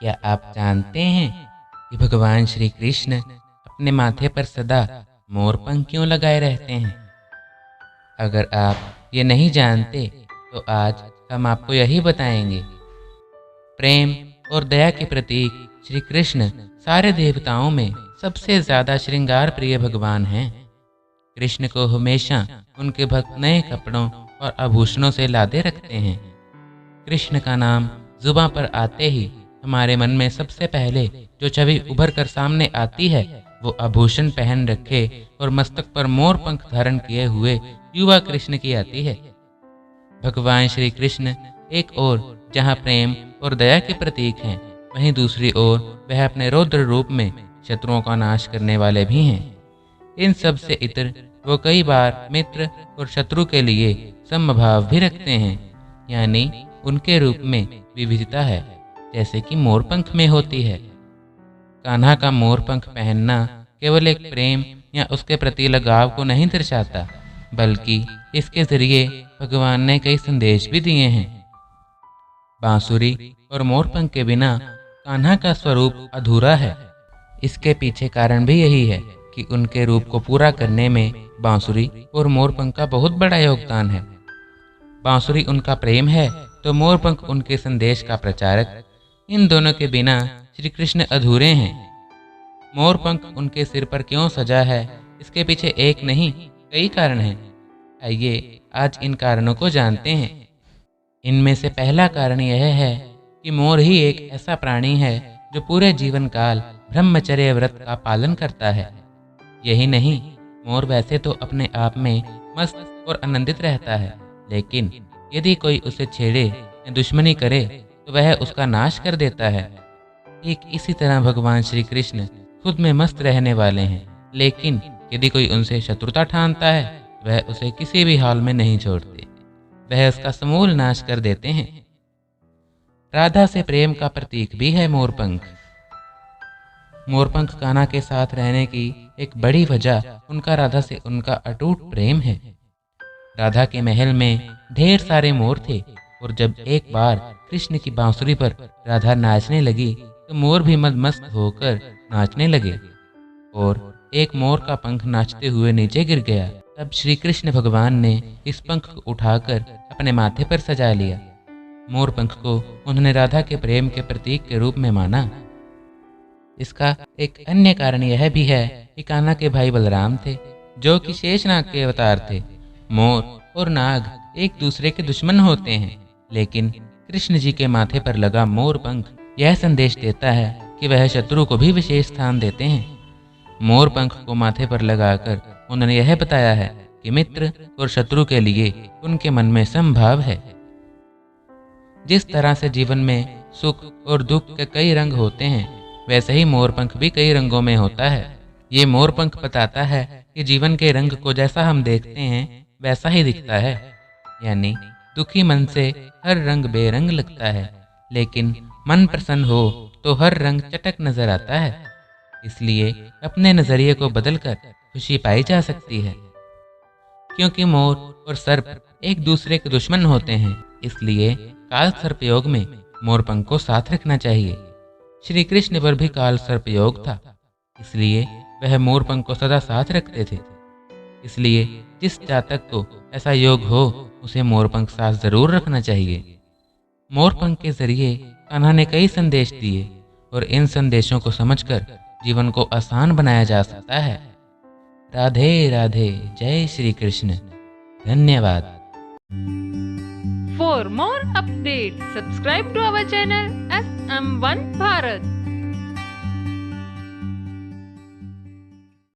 क्या आप जानते हैं कि भगवान श्री कृष्ण अपने माथे पर सदा मोर पंख क्यों लगाए रहते हैं? अगर आप ये नहीं जानते तो आज हम आपको यही बताएंगे। प्रेम और दया के प्रतीक श्री कृष्ण सारे देवताओं में सबसे ज्यादा श्रृंगार प्रिय भगवान हैं। कृष्ण को हमेशा उनके भक्त नए कपड़ों और आभूषणों से लादे रखते हैं। कृष्ण का नाम जुबां पर आते ही हमारे मन में सबसे पहले जो छवि उभर कर सामने आती है वो आभूषण पहन रखे और मस्तक पर मोर पंख धारण किए हुए युवा कृष्ण की आती है। भगवान श्री कृष्ण एक ओर जहाँ प्रेम और दया के प्रतीक हैं, वहीं दूसरी ओर वह अपने रौद्र रूप में शत्रुओं का नाश करने वाले भी हैं। इन सब से इतर वो कई बार मित्र और शत्रु के लिए समभाव भी रखते हैं, यानी उनके रूप में विविधता है, जैसे कि मोरपंख में होती है। कान्हा का मोरपंख पहनना केवल एक प्रेम या उसके प्रति लगाव को नहीं दर्शाता, बल्कि इसके जरिए भगवान ने कई संदेश भी दिए हैं। बांसुरी और मोरपंख के बिना कान्हा का स्वरूप अधूरा है। इसके पीछे कारण भी यही है कि उनके रूप को पूरा करने में बांसुरी और मोरपंख का बहुत बड़ा योगदान है। बांसुरी उनका प्रेम है तो मोरपंख उनके संदेश का प्रचारक। इन दोनों के बिना श्री कृष्ण अधूरे हैं। मोरपंख उनके सिर पर क्यों सजा है, इसके पीछे एक नहीं कई कारण हैं। आइए आज इन कारणों को जानते हैं। इनमें से पहला कारण यह है कि मोर ही एक ऐसा प्राणी है जो पूरे जीवन काल ब्रह्मचर्य व्रत का पालन करता है। यही नहीं, मोर वैसे तो अपने आप में मस्त और आनंदित रहता है, लेकिन यदि कोई उसे छेड़े या दुश्मनी करे तो वह उसका नाश कर देता है। ठीक इसी तरह भगवान श्री कृष्ण खुद में मस्त रहने वाले हैं, लेकिन यदि कोई उनसे शत्रुता ठानता है वह उसे किसी भी हाल में नहीं छोड़ते, वह उसका समूल नाश कर देते हैं। राधा से प्रेम का प्रतीक भी है मोरपंख। मोरपंख कान्हा के साथ रहने की एक बड़ी वजह उनका राधा से उनका अटूट प्रेम है। राधा के महल में ढेर सारे मोर थे और जब एक बार कृष्ण की बांसुरी पर राधा नाचने लगी तो मोर भी मदमस्त होकर नाचने लगे और एक मोर का पंख नाचते हुए नीचे गिर गया। तब श्री कृष्ण भगवान ने इस पंख को उठाकर अपने माथे पर सजा लिया। मोर पंख को उन्होंने राधा के प्रेम के प्रतीक के रूप में माना। इसका एक अन्य कारण यह भी है कि कान्हा के भाई बलराम थे, जो कि शेषनाग के अवतार थे। मोर और नाग एक दूसरे के दुश्मन होते हैं, लेकिन कृष्ण जी के माथे पर लगा मोर पंख यह संदेश देता है कि वह शत्रु को भी विशेष स्थान देते हैं। मोर पंख को माथे पर लगाकर उन्होंने यह बताया है कि मित्र और शत्रु के लिए उनके मन में समभाव है। जिस तरह से जीवन में सुख और दुख के कई रंग होते हैं, वैसे ही मोरपंख भी कई रंगों में होता है। ये मोरपंख बताता है कि जीवन के रंग को जैसा हम देखते हैं वैसा ही दिखता है, यानी दुखी मन से हर रंग बेरंग लगता है, लेकिन मन प्रसन्न हो तो हर रंग चटक नजर आता है। इसलिए अपने नजरिए को बदलकर खुशी पाई जा सकती है। क्योंकि मोर और सर्प एक दूसरे के दुश्मन होते हैं, इसलिए काल सर्प योग में मोरपंख को साथ रखना चाहिए। श्री कृष्ण पर भी काल सर्प योग था, इसलिए वह मोरपंख को सदा साथ रखते थे। इसलिए जिस जातक को ऐसा योग हो उसे मोरपंख साथ जरूर रखना चाहिए। मोरपंख के जरिए कान्हा ने कई संदेश दिए और इन संदेशों को समझकर जीवन को आसान बनाया जा सकता है। राधे राधे, जय श्री कृष्ण। धन्यवाद। For more updates, subscribe to our channel SM1 Bharat.